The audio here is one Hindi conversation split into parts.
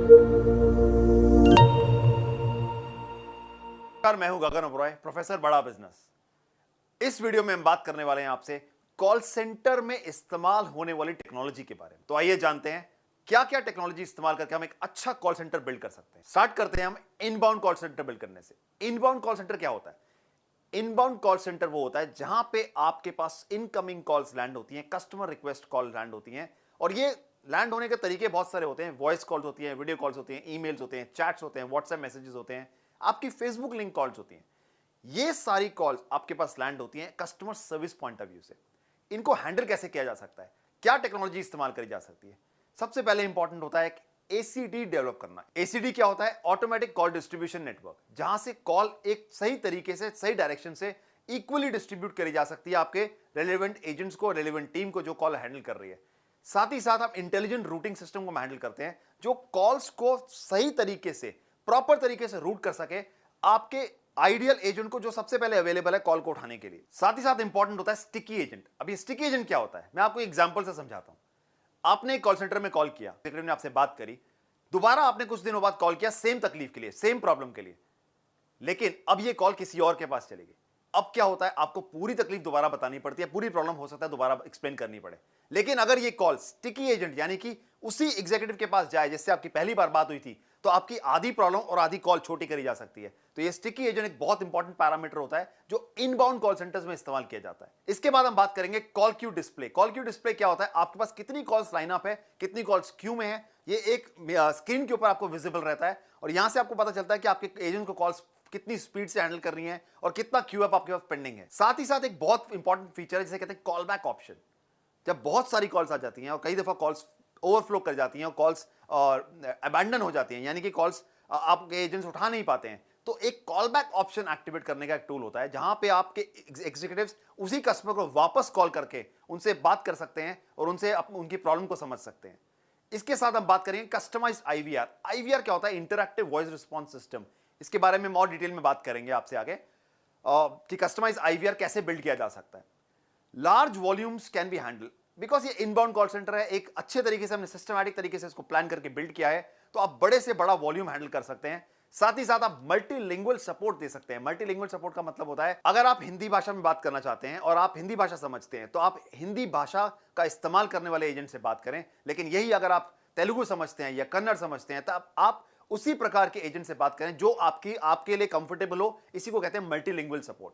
नमस्कार, मैं हूं गगन ओबरॉय, प्रोफेसर बड़ा बिजनेस। इस वीडियो में हम बात करने वाले हैं आपसे कॉल सेंटर में इस्तेमाल होने वाली टेक्नोलॉजी के बारे में। तो आइए जानते हैं क्या क्या टेक्नोलॉजी इस्तेमाल करके हम एक अच्छा कॉल सेंटर बिल्ड कर सकते हैं। स्टार्ट करते हैं हम इनबाउंड कॉल सेंटर बिल्ड करने से। इनबाउंड कॉल सेंटर क्या होता है? इनबाउंड कॉल सेंटर वो होता है जहां पे आपके पास इनकमिंग कॉल्स लैंड होती हैं, कस्टमर रिक्वेस्ट कॉल लैंड होती हैं, और ये लैंड होने के तरीके बहुत सारे होते हैं। वॉइस कॉल्स होती हैं, वीडियो कॉल्स होती हैं, ईमेल्स होते हैं, चैट्स होते हैं, व्हाट्सएप मैसेजेस होते हैं, आपकी फेसबुक लिंक कॉल्स होती हैं। ये सारी कॉल्स आपके पास लैंड होती हैं customer service point of view से। इनको हैंडल कैसे किया जा सकता है, क्या टेक्नोलॉजी इस्तेमाल करी जा सकती है? सबसे पहले इंपॉर्टेंट होता है एसीडी डेवलप करना। एसीडी क्या होता है? ऑटोमेटिक कॉल डिस्ट्रीब्यूशन नेटवर्क, जहां से कॉल एक सही तरीके से, सही डायरेक्शन से इक्वली डिस्ट्रीब्यूट करी जा सकती है आपके रेलेवेंट एजेंट्स को, रेलेवेंट टीम को जो कॉल हैंडल कर रही है। साथ ही साथ हम इंटेलिजेंट रूटिंग सिस्टम को हैंडल करते हैं जो कॉल्स को सही तरीके से, प्रॉपर तरीके से रूट कर सके आपके आइडियल एजेंट को जो सबसे पहले अवेलेबल है कॉल को उठाने के लिए। साथ ही साथ इंपॉर्टेंट होता है स्टिकी एजेंट। अब ये स्टिकी एजेंट क्या होता है, मैं आपको एग्जांपल से समझाता हूं। आपने एक कॉल सेंटर में कॉल किया, सेक्रेटरी ने आपसे बात करी, दोबारा आपने कुछ दिनों बाद कॉल किया सेम तकलीफ के लिए, सेम प्रॉब्लम के लिए, लेकिन अब ये कॉल किसी और के पास चलेगी। अब क्या होता है, आपको पूरी तकलीफ दोबारा बतानी पड़ती है, पूरी प्रॉब्लम हो सकता है दोबारा एक्सप्लेन करनी पड़े। लेकिन अगर ये कॉल स्टिकी एजेंट यानी कि उसी एग्जीक्यूटिव के पास जाए जिससे आपकी पहली बार बात हुई थी, तो आपकी आधी प्रॉब्लम और आधी कॉल छोटी करी जा सकती है। तो ये स्टिकी एजेंट एक बहुत इंपॉर्टेंट पैरामीटर होता है जो इनबाउंड कॉल सेंटर्स में इस्तेमाल किया जाता है। इसके बाद हम बात करेंगे call Q display. Call Q display क्या होता है? आपके पास कितनी कॉल्स लाइनअप है, कितनी कॉल्स क्यू में है, ये एक स्क्रीन के ऊपर आपको विजिबल रहता है, और यहां से आपको पता चलता है कि आपके एजेंट को कॉल्स कितनी स्पीड से हैंडल कर रही हैं और कितना क्यू अप आपके पास पेंडिंग है। साथ ही साथ एक बहुत इंपॉर्टेंट फीचर है जिसे कहते हैं कॉल बैक ऑप्शन। जब बहुत सारी कॉल्स आ जाती हैं और कई दफा कॉल्स ओवरफ्लो कर जाती हैं और कॉल्स अबैंडन हो जाती हैं, यानी कि कॉल्स आपके एजेंट्स उठा नहीं पाते हैं, तो एक कॉल बैक ऑप्शन एक्टिवेट करने का एक टूल होता है जहां पे आपके एग्जीक्यूटिव्स उसी कस्टमर को वापस कॉल करके उनसे बात कर सकते हैं और उनसे उनकी प्रॉब्लम को समझ सकते हैं। इसके साथ हम बात करेंगे कस्टमाइज्ड आईवीआर। आईवीआर क्या होता है? Interactive voice response system. इसके बारे में और डिटेल में बात करेंगे आपसे आगे कि कस्टमाइज्ड आईवीआर कैसे बिल्ड किया जा सकता है। Large volumes can be handle because ये इनबाउंड कॉल सेंटर है, एक अच्छे तरीके से हमने सिस्टमैटिक तरीके से इसको प्लान करके बिल्ड किया है, तो आप बड़े से बड़ा वॉल्यूम हैंडल कर सकते हैं। साथ ही साथ आप मल्टीलिंगुअल सपोर्ट दे सकते हैं। मल्टीलिंगुअल सपोर्ट का मतलब होता है अगर आप हिंदी भाषा में बात करना चाहते हैं और आप हिंदी भाषा समझते हैं तो आप हिंदी भाषा का इस्तेमाल करने वाले एजेंट से बात करें, लेकिन यही अगर आप तेलुगु समझते हैं या कन्नड़ समझते हैं तब आप उसी प्रकार के एजेंट से बात करें जो आपके लिए कंफर्टेबल हो। इसी को कहते हैं मल्टीलिंगुअल सपोर्ट।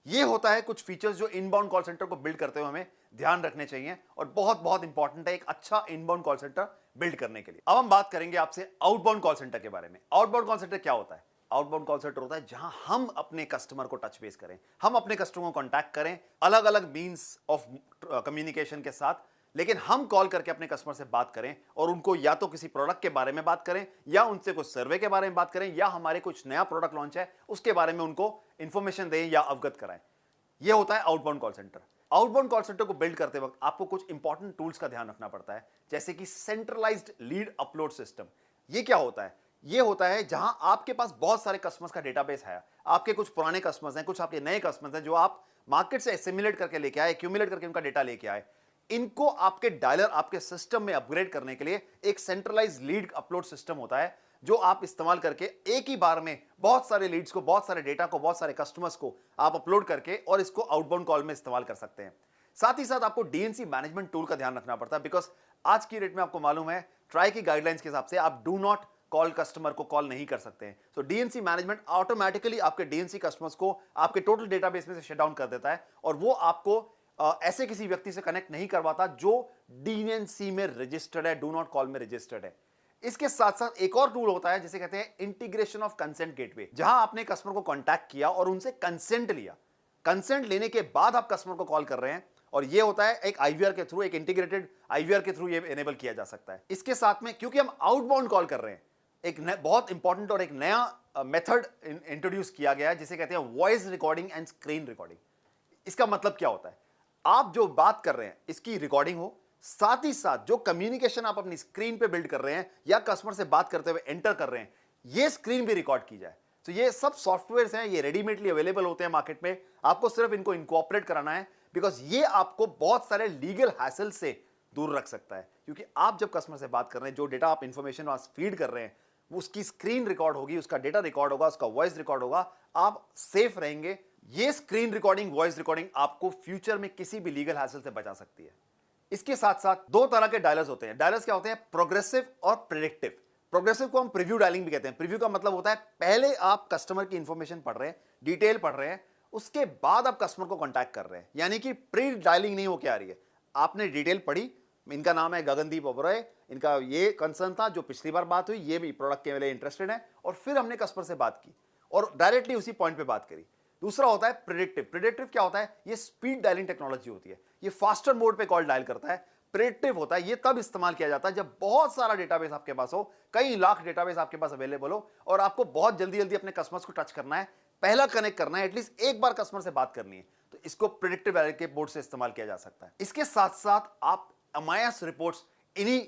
ये होता है कुछ फीचर्स जो इनबाउंड कॉल सेंटर को बिल्ड करते हुए हमें ध्यान रखने चाहिए और बहुत बहुत इंपॉर्टेंट है एक अच्छा इनबाउंड कॉल सेंटर बिल्ड करने के लिए। अब हम बात करेंगे आपसे आउटबाउंड कॉल सेंटर के बारे में। आउटबाउंड कॉल सेंटर क्या होता है? आउटबाउंड कॉल सेंटर होता है जहां हम अपने कस्टमर को टच बेस करें, हम अपने कस्टमर को कांटेक्ट करें अलग अलग मींस ऑफ कम्युनिकेशन के साथ, लेकिन हम कॉल करके अपने कस्टमर से बात करें और उनको या तो किसी प्रोडक्ट के बारे में बात करें या उनसे कुछ सर्वे के बारे में बात करें या हमारे कुछ नया प्रोडक्ट लॉन्च है उसके बारे में उनको इंफॉर्मेशन दें या अवगत कराएं। यह होता है outbound call centre. Outbound call centre को बिल्ड करते वक्त आपको कुछ इंपॉर्टेंट टूल्स का ध्यान रखना पड़ता है, जैसे कि सेंट्रलाइज्ड लीड अपलोड सिस्टम। यह क्या होता है? यह होता है जहां आपके पास बहुत सारे कस्टमर्स का डेटाबेस है, आपके कुछ पुराने कस्टमर्स हैं, कुछ आपके नए कस्टमर्स हैं जो आप मार्केट से एसिमुलेट करके लेके आए, एक्यूमुलेट करके उनका डेटा लेके आए। इनको आपके डायलर, आपके सिस्टम में अपग्रेड करने के लिए एक सेंट्रलाइज्ड लीड अपलोड सिस्टम होता है जो आप इस्तेमाल करके एक ही बार में बहुत सारे लीड्स को, बहुत सारे डेटा को, बहुत सारे कस्टमर्स को आप अपलोड करके और इसको आउटबाउंड कॉल में इस्तेमाल कर सकते हैं। साथ ही साथ आपको डीएनसी मैनेजमेंट टूल का ध्यान रखना पड़ता है बिकॉज आज की डेट में आपको मालूम है ट्राई की गाइडलाइंस के हिसाब से आप डू नॉट कॉल कस्टमर को कॉल नहीं कर सकते हैं। तो डीएनसी मैनेजमेंट ऑटोमेटिकली आपके डीएनसी कस्टमर्स को आपके टोटल डेटाबेस में से शट डाउन कर देता है और वो आपको ऐसे किसी व्यक्ति से कनेक्ट नहीं करवाता जो डीएनसी में रजिस्टर्ड है, डू नॉट कॉल में रजिस्टर्ड है। इसके साथ साथ एक और टूल होता है जिसे कहते हैं इंटीग्रेशन ऑफ कंसेंट गेटवे, जहां आपने कस्टमर को कांटेक्ट किया और उनसे कंसेंट लिया, कंसेंट लेने के बाद आप कस्टमर को कॉल कर रहे हैं, और ये होता है एक आईवीआर के थ्रू, एक इंटीग्रेटेड आईवीआर के थ्रू ये एनेबल किया जा सकता है। इसके साथ में क्योंकि हम आउटबाउंड कॉल कर रहे हैं, एक बहुत इंपॉर्टेंट और एक नया मेथड इंट्रोड्यूस किया गया है जिसे कहते हैं voice recording and screen recording. इसका मतलब क्या होता है? आप जो बात कर रहे हैं इसकी रिकॉर्डिंग हो, साथ ही साथ जो कम्युनिकेशन आप अपनी स्क्रीन पे बिल्ड कर रहे हैं या कस्टमर से बात करते हुए एंटर कर रहे हैं, ये स्क्रीन भी रिकॉर्ड की जाए। तो ये सब सॉफ्टवेयर्स हैं, ये रेडीमेडली अवेलेबल होते हैं मार्केट में, आपको सिर्फ इनको इनकॉर्पोरेट कराना है बिकॉज ये आपको बहुत सारे लीगल हैसल से दूर रख सकता है, क्योंकि आप जब कस्टमर से बात कर रहे हैं, जो डेटा आप इंफॉर्मेशन फीड कर रहे हैं, वो उसकी स्क्रीन रिकॉर्ड होगी, उसका डेटा रिकॉर्ड होगा, उसका वॉइस रिकॉर्ड होगा, आप सेफ रहेंगे। ये स्क्रीन रिकॉर्डिंग, वॉइस रिकॉर्डिंग आपको फ्यूचर में किसी भी लीगल हैसल से बचा सकती है। इसके साथ साथ दो तरह के डायलर्स होते हैं। डायलर्स क्या होते हैं? प्रोग्रेसिव और प्रेडिक्टिव। प्रोग्रेसिव को हम प्रीव्यू डायलिंग भी कहते हैं। प्रीव्यू का मतलब होता है पहले आप कस्टमर की इंफॉर्मेशन पढ़ रहे हैं, डिटेल पढ़ रहे हैं, उसके बाद आप कस्टमर को कांटेक्ट कर रहे हैं, यानी कि प्री डायलिंग नहीं होके आ रही है। आपने डिटेल पढ़ी, इनका नाम है गगनदीप ओबरॉय, इनका ये कंसर्न था, जो पिछली बार बात हुई, ये भी प्रोडक्ट के लिए इंटरेस्टेड है, और फिर हमने कस्टमर से बात की और डायरेक्टली उसी पॉइंट पे बात करी। दूसरा होता है प्रेडिक्टिव। प्रेडिक्टिव क्या होता है? ये स्पीड डायलिंग टेक्नोलॉजी होती है, ये फास्टर मोड पे कॉल डायल करता है। प्रेडिक्टिव होता है, ये तब इस्तेमाल किया जाता है जब बहुत सारा डेटाबेस आपके पास हो, कई लाख डेटाबेस आपके पास अवेलेबल हो, और आपको बहुत जल्दी जल्दी अपने कस्टमर्स को टच करना है, पहला कनेक्ट करना है, एटलीस्ट एक बार कस्टमर से बात करनी है, तो इसको प्रेडिक्टिव के बोर्ड से इस्तेमाल किया जा सकता है। इसके साथ साथ आप अमायस रिपोर्ट्स इन्हीं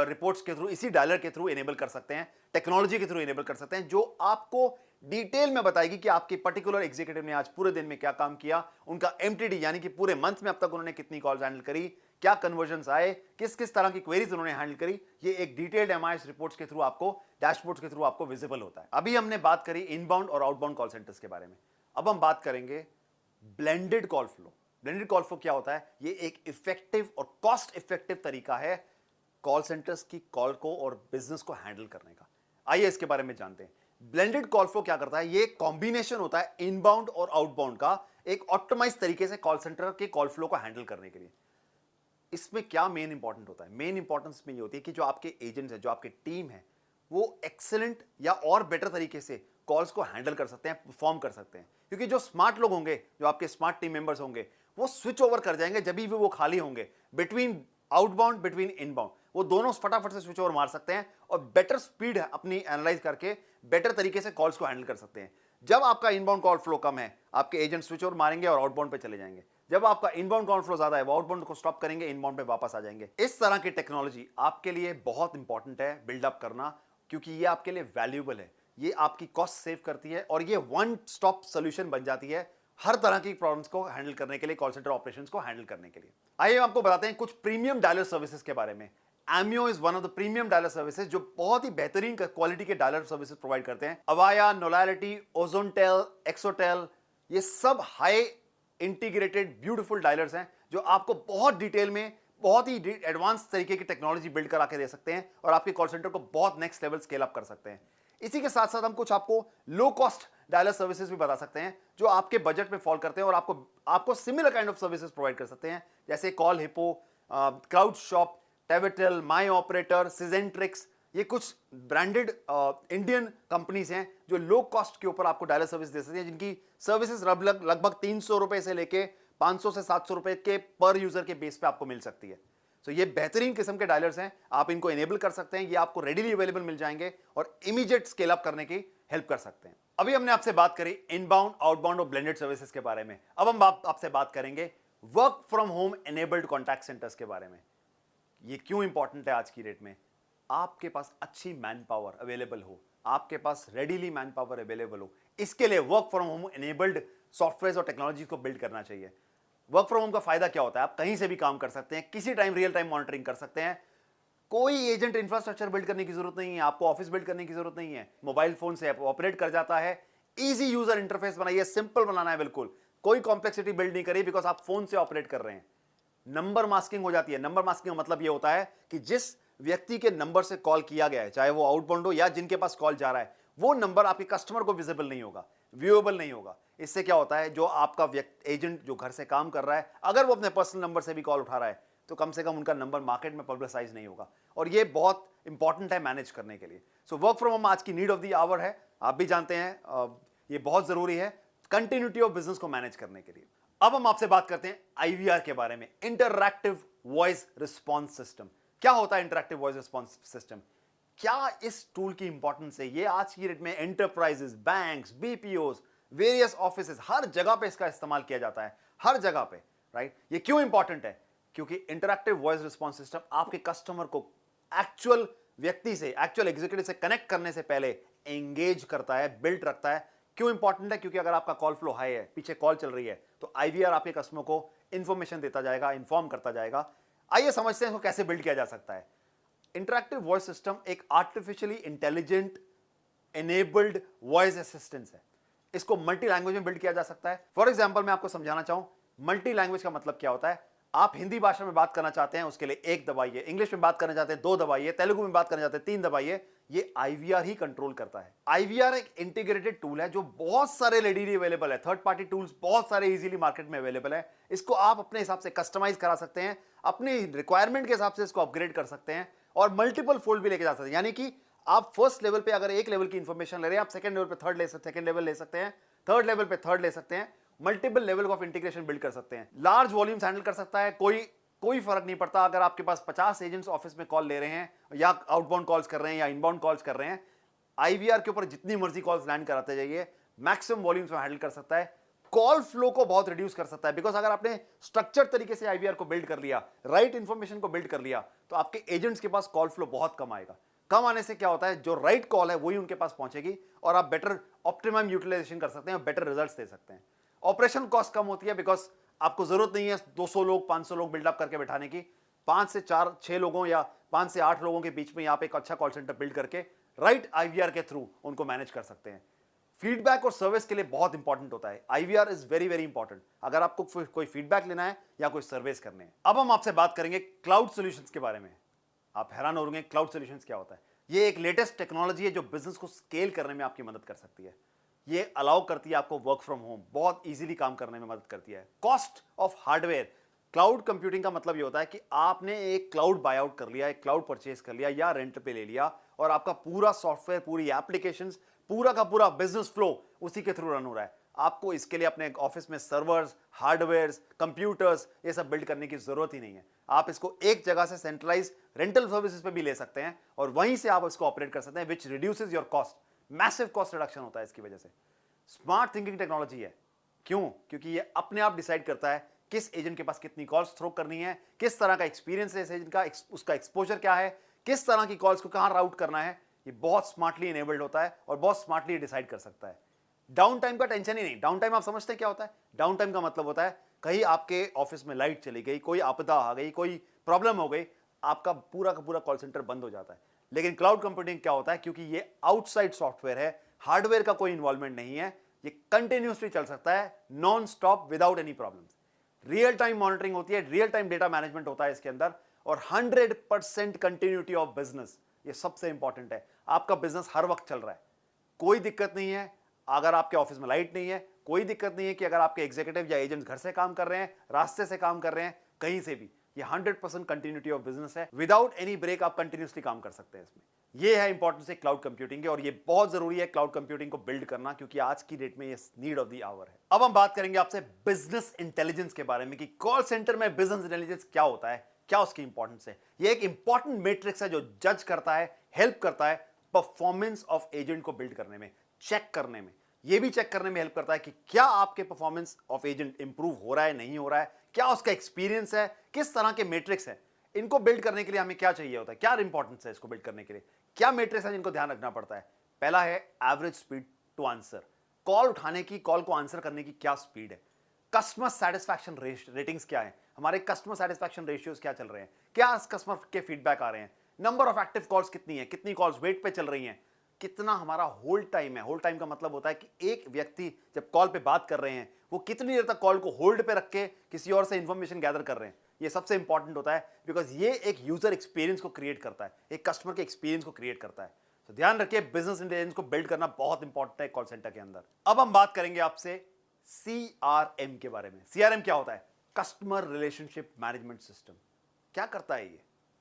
रिपोर्ट्स के थ्रू, इसी डायलर के थ्रू इनेबल कर सकते हैं, टेक्नोलॉजी के थ्रू इनेबल कर सकते हैं, जो आपको डिटेल में बताएगी कि आपके पर्टिकुलर एग्जीक्यूटिव ने आज पूरे दिन में क्या काम किया, उनका एमटीडी यानी कि पूरे मंथ में अब तक उन्होंने कितनी कॉल्स हैंडल करी, क्या कन्वर्जन्स आए, किस किस तरह की क्वेरीज उन्होंने हैंडल करी। ये एक डिटेल्ड एमआईएस रिपोर्ट्स के थ्रू आपको, डैशबोर्ड्स के थ्रू आपको विजिबल होता है। अभी हमने बात करी इनबाउंड और आउटबाउंड कॉल सेंटर्स के बारे में। अब हम बात करेंगे blended call flow. Blended call flow क्या होता है? ये एक इफेक्टिव और कॉस्ट इफेक्टिव तरीका है कॉल सेंटर्स की कॉल को और बिजनेस को हैंडल करने का। आइए इसके बारे में जानते हैं। ब्लेंडेड कॉल फ्लो क्या करता है? ये कॉम्बिनेशन होता है इनबाउंड और आउटबाउंड का, एक ऑप्टिमाइज तरीके से कॉल सेंटर के कॉल फ्लो को हैंडल करने के लिए। इसमें क्या मेन इंपॉर्टेंट होता है? मेन इंपॉर्टेंस में ये होती है कि जो आपके एजेंट्स हैं, जो आपकी टीम है, वो एक्सेलेंट या और बेटर तरीके से कॉल्स को हैंडल कर सकते हैं, परफॉर्म कर सकते हैं। क्योंकि जो स्मार्ट लोग होंगे, जो आपके स्मार्ट टीम मेंबर्स होंगे, वो स्विच ओवर कर जाएंगे जब भी वो खाली होंगे, बिटवीन आउटबाउंड, बिटवीन इनबाउंड, वो दोनों फटाफट से स्विच ओवर मार सकते हैं और बेटर स्पीड अपनी एनालाइज करके बेटर तरीके से कॉल्स को हैंडल कर सकते हैं। जब आपका इनबाउंड कॉल फ्लो कम है, आपके एजेंट स्विच ओवर मारेंगे और आउटबाउंड पे चले जाएंगे। जब आपका इनबाउंड कॉल फ्लो ज्यादा है, वो आउटबाउंड को स्टॉप करेंगे, इनबाउंड पे वापस आ जाएंगे। इस तरह की टेक्नोलॉजी आपके लिए बहुत इंपॉर्टेंट है बिल्डअप करना, क्योंकि ये आपके लिए वैल्यूएबल है, ये आपकी कॉस्ट सेव करती है और ये वन स्टॉप सोल्यूशन बन जाती है हर तरह की प्रॉब्लम्स को हैंडल करने के लिए, कॉल सेंटर ऑपरेशंस को हैंडल करने के लिए। आइए हम आपको बताते हैं कुछ प्रीमियम डायलर सर्विसेज के बारे में। Amio is one of the premium dialer services जो बहुत ही बेहतरीन क्वालिटी के डायलर सर्विसेज प्रोवाइड करते हैं। अवाया, नोलालिटी, ओजोनटेल, एक्सोटेल, ये सब हाई इंटीग्रेटेड ब्यूटीफुल डायलर्स हैं जो आपको बहुत डिटेल में, बहुत ही एडवांस तरीके की टेक्नोलॉजी बिल्ड करा के दे सकते हैं और आपके कॉल सेंटर को बहुत नेक्स्ट लेवल स्केल अप कर सकते हैं। इसी के साथ साथ हम कुछ आपको लो कॉस्ट डायलर सर्विसेज भी बता सकते हैं जो आपके बजट में फॉल करते हैं और आपको similar kind of services provide कर सकते हैं, जैसे कॉल हिप्पो, क्राउड शॉप, टेविटल, माई ऑपरेटर, सिजेंट्रिक्स। ये कुछ ब्रांडेड इंडियन कंपनीज हैं जो लो कॉस्ट के ऊपर आपको डायलर सर्विस दे सकती हैं, जिनकी सर्विसेज लगभग 300 रुपए से लेके 500 से 700 रुपए के पर यूजर के बेस पे आपको मिल सकती है। तो ये बेहतरीन किस्म के डायलर्स हैं, आप इनको इनेबल कर सकते हैं, ये आपको रेडीली अवेलेबल मिल जाएंगे और इमीडिएट स्केल अप करने की हेल्प कर सकते हैं। अभी हमने आपसे बात करी इनबाउंड, आउटबाउंड और ब्लेंडेड सर्विसेज के बारे में। अब हम आपसे बात करेंगे work from home enabled contact centres के बारे में। ये क्यों इंपॉर्टेंट है आज की डेट में? आपके पास अच्छी मैन पावर अवेलेबल हो, आपके पास रेडीली मैन पावर अवेलेबल हो, इसके लिए work from home enabled software और टेक्नोलॉजी को बिल्ड करना चाहिए। वर्क फ्रॉम होम का फायदा क्या होता है? आप कहीं से भी काम कर सकते हैं, किसी टाइम रियल टाइम मॉनिटरिंग कर सकते हैं, कोई एजेंट इंफ्रास्ट्रक्चर बिल्ड करने की जरूरत नहीं है, आपको ऑफिस बिल्ड करने की जरूरत नहीं है, मोबाइल फोन से ऑपरेट कर जाता है। इजी यूजर इंटरफेस बनाइए, सिंपल बनाना है, बिल्कुल कोई कॉम्प्लेक्सिटी बिल्ड नहीं करी, बिकॉज आप फोन से ऑपरेट कर रहे हैं। नंबर मास्किंग हो जाती है। नंबर मास्किंग का मतलब यह होता है कि जिस व्यक्ति के नंबर से कॉल किया गया है, चाहे वो आउटबाउंड हो या जिनके पास कॉल जा रहा है, वो नंबर आपके कस्टमर को विजिबल नहीं होगा, व्यूएबल नहीं होगा। इससे क्या होता है, जो आपका एजेंट जो घर से काम कर रहा है, अगर वो अपने पर्सनल नंबर से भी कॉल उठा रहा है, तो कम से कम उनका नंबर मार्केट में पब्लिसाइज नहीं होगा, और ये बहुत इंपॉर्टेंट है मैनेज करने के लिए। सो वर्क फ्रॉम होम आज की नीड ऑफ द आवर है, आप भी जानते हैं, ये बहुत जरूरी है कंटिन्यूटी ऑफ बिजनेस को मैनेज करने के लिए। अब हम आपसे बात करते हैं आईवीआर के बारे में, इंटरैक्टिव वॉइस रिस्पॉन्स सिस्टम। क्या होता है इंटरैक्टिव वॉइस रिस्पॉन्स सिस्टम? क्या इस टूल की इंपॉर्टेंस है? ये आज की डेट में enterprises, banks, BPOs, various offices, हर जगह पे इसका इस्तेमाल किया जाता है, हर जगह पे, राइट? ये क्यों इंपॉर्टेंट है? क्योंकि इंटरैक्टिव वॉइस रिस्पॉन्स सिस्टम आपके कस्टमर को एक्चुअल व्यक्ति से, एक्चुअल एग्जीक्यूटिव से कनेक्ट करने से पहले एंगेज करता है, बिल्ड रखता है। क्यों इंपॉर्टेंट है? क्योंकि अगर आपका कॉल फ्लो हाई है, पीछे कॉल चल रही है, तो आईवीआर आपके कस्टमर को इंफॉर्मेशन देता जाएगा, इंफॉर्म करता जाएगा। आइए समझते हैं इसको कैसे बिल्ड किया जा सकता है। इंटरैक्टिव वॉइस सिस्टम एक artificially intelligent enabled voice assistance है। इसको मल्टी लैंग्वेज में बिल्ड किया जा सकता है। फॉर एग्जाम्पल मैं आपको समझाना चाहूं, मल्टी लैंग्वेज का मतलब क्या होता है। आप हिंदी भाषा में बात करना चाहते हैं, उसके लिए 1 दबाइए, इंग्लिश में बात करना चाहते हैं 2 दबाइए, तेलुगु में बात करना चाहते हैं 3 दबाइए। ये आईवीआर ही कंट्रोल करता है। आईवीआर एक इंटीग्रेटेड टूल है जो बहुत सारे रेडीली अवेलेबल है, थर्ड पार्टी टूल्स बहुत सारे इजीली मार्केट में अवेलेबल है। इसको आप अपने हिसाब से कस्टमाइज करा सकते हैं, अपनी रिक्वायरमेंट के हिसाब से इसको अपग्रेड कर सकते हैं और मल्टीपल फोल्ड भी लेके जा सकते हैं। यानी कि आप फर्स्ट लेवल पे अगर एक लेवल की इंफॉर्मेशन ले रहे हैं, आप सेकंड लेवल पे थर्ड ले सकते, सेकंड लेवल ले सकते हैं, थर्ड लेवल पे थर्ड ले सकते हैं, multiple level of integration build कर सकते हैं। लार्ज वॉल्यूम्स हैंडल कर सकता है। कोई फर्क नहीं पड़ता अगर आपके पास 50 एजेंट्स ऑफिस में कॉल ले रहे हैं या आउटबाउंड कॉल्स कर रहे हैं या इनबाउंड कॉल्स कर रहे हैं, आईवीआर के ऊपर जितनी मर्जी कॉल्स लैंड कराते जाइए, मैक्सिमम वॉल्यूम्स में हैंडल कर सकता है। कॉल फ्लो को बहुत रिड्यूस कर सकता है, बिकॉज अगर आपने स्ट्रक्चर तरीके से आईवीआर को बिल्ड कर लिया, राइट इंफॉर्मेशन को बिल्ड कर लिया, तो आपके एजेंट्स के पास कॉल फ्लो बहुत कम आएगा। कम आने से क्या होता है, जो राइट कॉल है वही उनके पास पहुंचेगी और आप बेटर ऑप्टिमम यूटिलाइजेशन कर सकते हैं और बेटर रिजल्ट्स दे सकते हैं। ऑपरेशन कॉस्ट कम होती है, बिकॉज आपको जरूरत नहीं है 200 लोग 500 लोग बिल्डअप करके बैठाने की। 5 से 4 6 लोगों या 5 से 8 लोगों के बीच में आप एक अच्छा कॉल सेंटर बिल्ड करके राइट आईवीआर के थ्रू उनको मैनेज कर सकते हैं। फीडबैक और सर्विस के लिए बहुत इंपॉर्टेंट होता है। IVR is very very important अगर आपको कोई फीडबैक लेना है या कोई सर्विस करने हैं। अब हम आपसे बात करेंगे क्लाउड सॉल्यूशंस के बारे में। आप हैरान हो रहे क्लाउड सॉल्यूशंस क्या होता है। ये एक लेटेस्ट टेक्नोलॉजी है जो बिजनेस को स्केल करने में आपकी मदद कर सकती है। ये अलाउ करती है आपको वर्क फ्रॉम होम बहुत इजीली काम करने में मदद करती है। Cost of hardware, cloud computing का मतलब ये होता है कि आपने एक क्लाउड बाय आउट कर लिया, एक क्लाउड परचेज कर लिया या रेंट पे ले लिया और आपका पूरा सॉफ्टवेयर, पूरी एप्लीकेशंस, पूरा का पूरा बिजनेस फ्लो उसी के थ्रू रन हो रहा है। आपको इसके लिए अपने ऑफिस में सर्वर्स, हार्डवेयर, कंप्यूटर्स ये सब बिल्ड करने की जरूरत ही नहीं है। आप इसको एक जगह से सेंट्रलाइज रेंटल सर्विसेज पे भी ले सकते हैं और वहीं से आप इसको ऑपरेट कर सकते हैं, which reduces your cost. Massive cost reduction होता है इसकी वजह से। स्मार्ट थिंकिंग टेक्नोलॉजी है। क्यों? क्योंकि ये अपने आप डिसाइड करता है किस एजेंट के पास कितनी कॉल्स थ्रो करनी है, किस तरह का एक्सपीरियंस है इस एजेंट का, उसका एक्सपोजर क्या है, किस तरह की कॉल्स को कहां राउट करना है। ये बहुत स्मार्टली इनेबल्ड होता है और बहुत स्मार्टली डिसाइड कर सकता है। डाउन टाइम का टेंशन ही नहीं। डाउन टाइम आप समझते हैं क्या होता है? डाउन टाइम का मतलब होता है कहीं आपके ऑफिस में लाइट चली गई, कोई आपदा आ गई, कोई प्रॉब्लम हो गई, आपका पूरा का पूरा कॉल सेंटर बंद हो जाता है। लेकिन क्लाउड कंप्यूटिंग क्या होता है, क्योंकि ये आउटसाइड सॉफ्टवेयर है, हार्डवेयर का कोई इन्वॉल्वमेंट नहीं है, ये कंटिन्यूसली चल सकता है non stop without any problems. Real time monitoring होती है, रियल टाइम डेटा मैनेजमेंट होता है इसके अंदर और 100% कंटिन्यूटी ऑफ बिजनेस। ये सबसे इंपॉर्टेंट है। आपका बिजनेस हर वक्त चल रहा है, कोई दिक्कत नहीं है। अगर आपके ऑफिस में लाइट नहीं है, कोई दिक्कत नहीं है कि अगर आपके एग्जीक्यूटिव या एजेंट घर से काम कर रहे हैं, रास्ते से काम कर रहे हैं, कहीं से भी, ये 100% कंटिन्यूटी ऑफ बिजनेस है। विदाउट एनी ब्रेक आप कंटिन्यूसली काम कर सकते हैं इसमें। ये है इंपॉर्टेंस है क्लाउड कंप्यूटिंग के और ये बहुत जरूरी है क्लाउड कंप्यूटिंग को बिल्ड करना, क्योंकि आज की डेट में ये नीड ऑफ द आवर है। अब हम बात करेंगे आपसे बिजनेस इंटेलिजेंस के बारे में कि कॉल सेंटर में बिजनेस इंटेलिजेंस क्या होता है, क्या उसकी इंपॉर्टेंस है। ये एक इंपॉर्टेंट मैट्रिक्स है जो जज करता है, हेल्प करता है परफॉर्मेंस ऑफ एजेंट को बिल्ड करने में, चेक करने में। ये भी चेक करने में हेल्प करता है कि क्या आपके परफॉर्मेंस ऑफ एजेंट इंप्रूव हो रहा है, नहीं हो रहा है, क्या उसका एक्सपीरियंस है, किस तरह के मैट्रिक्स है। इनको बिल्ड करने के लिए हमें क्या चाहिए होता है, क्या इंपॉर्टेंस है इसको बिल्ड करने के लिए, क्या मैट्रिक्स है जिनको ध्यान रखना पड़ता है। पहला है average speed to answer. Call उठाने की, कॉल को आंसर करने की क्या स्पीड है। कस्टमर सेटिस्फैक्शन रेटिंग्स क्या है, हमारे कस्टमर सेटिस्फैक्शन रेशियोज क्या चल रहे हैं, क्या कस्टमर के फीडबैक आ रहे हैं, नंबर ऑफ एक्टिव कॉल्स कितनी है, कितनी कॉल्स वेट पे चल रही हैं, कितना हमारा होल्ड टाइम है। होल्ड टाइम का मतलब होता है कि एक व्यक्ति जब कॉल पे बात कर रहे हैं वो कितनी देर तक कॉल को होल्ड पे रख के किसी और से इंफॉर्मेशन गैदर कर रहे हैं। ये सबसे इंपॉर्टेंट होता है बिकॉज ये एक यूजर एक्सपीरियंस को क्रिएट करता है, एक कस्टमर के एक्सपीरियंस को क्रिएट करता है। तो ध्यान रखिए बिजनेस इंटेलिजेंस को बिल्ड करना बहुत इंपॉर्टेंट है कॉल सेंटर के अंदर। अब हम बात करेंगे आपसे CRM के बारे में। CRM क्या होता है? Customer relationship management system. क्या करता है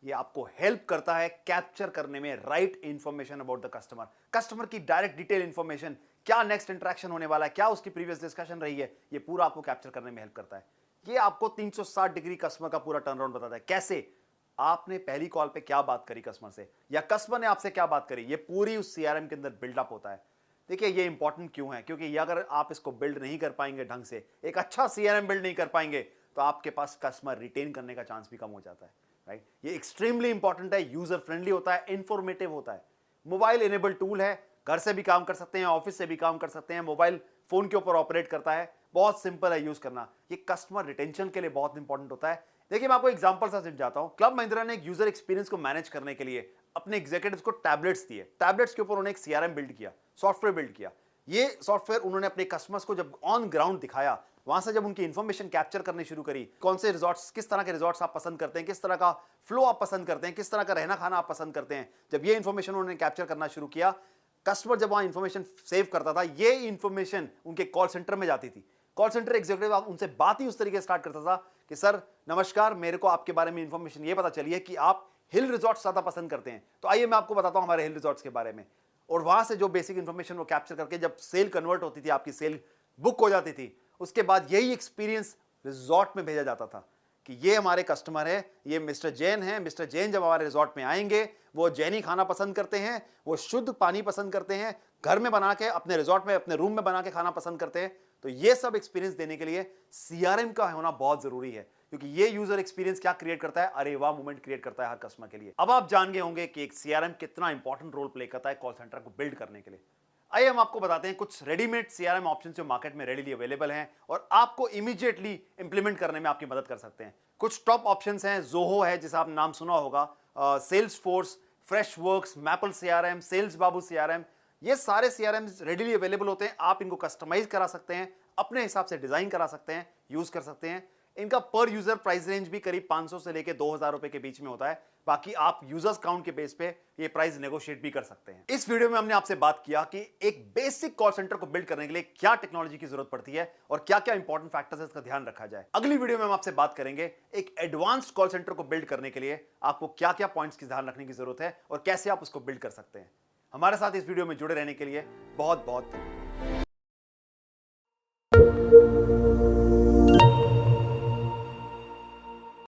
ये आपको हेल्प करता है कैप्चर करने में right information about the customer. Customer की डायरेक्ट डिटेल इंफॉर्मेशन, क्या नेक्स्ट इंटरेक्शन होने वाला है, क्या उसकी प्रीवियस डिस्कशन रही है, ये पूरा आपको कैप्चर करने में हेल्प करता है। ये आपको 360 डिग्री कस्टमर का पूरा टर्न अराउंड बताता है। कैसे? आपने पहली कॉल पे क्या बात करी कस्टमर से या कस्टमर ने आपसे क्या बात करी, ये पूरी उस CRM के अंदर बिल्डअप होता है। देखिए ये इंपॉर्टेंट क्यों है, क्योंकि अगर आप इसको बिल्ड नहीं कर पाएंगे ढंग से, एक अच्छा CRM बिल्ड नहीं कर पाएंगे, तो आपके पास कस्टमर रिटेन करने का चांस भी कम हो जाता है। राइट, ये एक्सट्रीमली इंपॉर्टेंट है, यूजर फ्रेंडली होता है, इंफॉर्मेटिव होता है, मोबाइल इनेबल टूल है, घर से भी काम कर सकते हैं, ऑफिस से भी काम कर सकते हैं, मोबाइल फोन के ऊपर ऑपरेट करता है, बहुत सिंपल है यूज करना। ये कस्टमर रिटेंशन के लिए बहुत इंपॉर्टेंट होता है, देखिए मैं आपको एग्जांपल से समझाता हूं। क्लब महिंद्रा ने एक यूजर एक्सपीरियंस को मैनेज करने के लिए अपने एग्जीक्यूटिव्स को टैबलेट्स दिए। टैबलेट्स के ऊपर उन्होंने एक सीआरएम बिल्ड किया, सॉफ्टवेयर बिल्ड किया। ये सॉफ्टवेयर उन्होंने अपने कस्टमर्स को जब ऑन ग्राउंड दिखाया, वहां से जब उनकी इंफॉर्मेशन कैप्चर करनी शुरू करी, कौन से रिजॉर्ट्स, किस तरह के रिजॉर्ट्स आप पसंद करते हैं, किस तरह का फ्लो आप पसंद करते हैं, किस तरह का रहना खाना आप पसंद करते हैं, जब ये इंफॉर्मेशन उन्होंने कैप्चर करना शुरू किया, कस्टमर जब वहां इंफॉर्मेशन सेव करता था, ये इंफॉर्मेशन उनके कॉल सेंटर में जाती थी। कॉल सेंटर एग्जीक्यूटिव उनसे बात ही उस तरीके से स्टार्ट करता था कि सर नमस्कार, मेरे को आपके बारे में इंफॉर्मेशन ये पता चली है कि आप हिल रिजॉर्ट्स ज्यादा पसंद करते हैं, तो आइए मैं आपको बताता हूं हमारे हिल रिजॉर्ट्स के बारे में। और वहां से जो बेसिक इंफॉर्मेशन वो कैप्चर करके जब सेल कन्वर्ट होती थी, आपकी सेल बुक हो जाती थी, उसके बाद यही एक्सपीरियंस रिजॉर्ट में भेजा जाता था कि ये हमारे कस्टमर है, ये मिस्टर जैन है। मिस्टर जैन जब हमारे रिजॉर्ट में आएंगे, वो जैनी खाना पसंद करते हैं, वो शुद्ध पानी पसंद करते हैं, घर में बना के अपने रिजॉर्ट में अपने रूम में बना के खाना पसंद करते हैं। तो ये सब एक्सपीरियंस देने के लिए सीआरएम का होना बहुत जरूरी है, क्योंकि ये यूजर एक्सपीरियंस क्या क्रिएट करता है, अरे वाह मोमेंट क्रिएट करता है हर कस्टमर के लिए। अब आप जान गए होंगे कि एक सीआरएम कितना इंपॉर्टेंट रोल प्ले करता है कॉल सेंटर को बिल्ड करने के लिए। आइए हम आपको बताते हैं कुछ रेडीमेड सीआरएम ऑप्शन जो मार्केट में रेडीली अवेलेबल हैं और आपको इमीडिएटली इंप्लीमेंट करने में आपकी मदद कर सकते हैं। कुछ टॉप ऑप्शंस हैं, जोहो है जिसे आप नाम सुना होगा, Salesforce, Freshworks, Maple CRM, sales Babu CRM, ये सारे सीआरएम रेडीली अवेलेबल होते हैं। आप इनको कस्टमाइज करा सकते हैं, अपने हिसाब से डिजाइन करा सकते हैं, यूज कर सकते हैं। इनका पर यूजर प्राइस रेंज भी करीब 500 से लेकर 2000 रुपए के बीच में होता है। बाकी आप यूजर्स काउंट के बेस पे ये प्राइस नेगोशिएट भी कर सकते हैं। इस वीडियो में हमने आपसे बात किया कि एक बेसिक कॉल सेंटर को बिल्ड करने के लिए क्या टेक्नोलॉजी की जरूरत पड़ती है और क्या क्या इंपॉर्टेंट फैक्टर्स है, इसका ध्यान रखा जाए। अगली वीडियो में हम आपसे बात करेंगे एक एडवांस्ड कॉल सेंटर को बिल्ड करने के लिए आपको क्या क्या पॉइंट्स की ध्यान रखने की जरूरत है और कैसे आप उसको बिल्ड कर सकते हैं। हमारे साथ इस वीडियो में जुड़े रहने के लिए बहुत बहुत धन्यवाद।